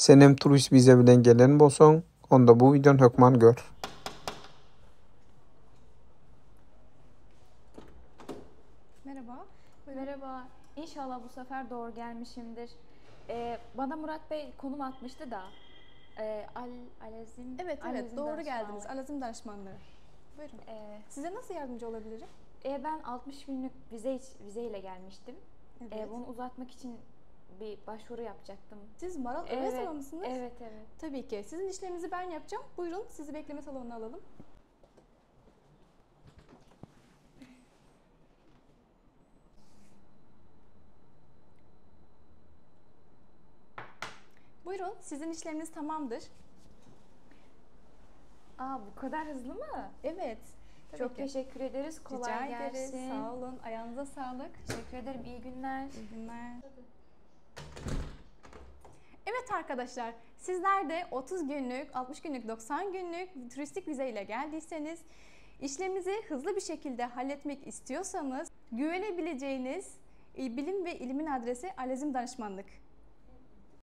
Sen hem turist vize bilen gelen bolsoň, onda bu videony hökman gör. Merhaba. Merhaba. İnşallah bu sefer doğru gelmişimdir. Bana Murat Bey konum atmıştı da. Alazim. Evet, Alazim doğru danışmanlığı. geldiniz. Alazim danışmanlığı. Buyurun. Size nasıl yardımcı olabilirim? Ben 60 günlük vizeyle gelmiştim. Evet. Bunu uzatmak için bir başvuru yapacaktım. Siz Maral Öresova mısınız? Evet. Tabii ki. Sizin işleminizi ben yapacağım. Buyurun, sizi bekleme salonuna alalım. Buyurun, sizin işleminiz tamamdır. Bu kadar hızlı mı? Evet. Çok teşekkür ederiz. Kolay Rica gelsin. ederiz. Sağ olun. Ayağınıza sağlık. Teşekkür ederim. İyi günler. İyi günler. Evet arkadaşlar, sizler de 30 günlük, 60 günlük, 90 günlük turistik vize ile geldiyseniz, işlemimizi hızlı bir şekilde halletmek istiyorsanız, güvenebileceğiniz bilim ve ilimin adresi Alazim Danışmanlık.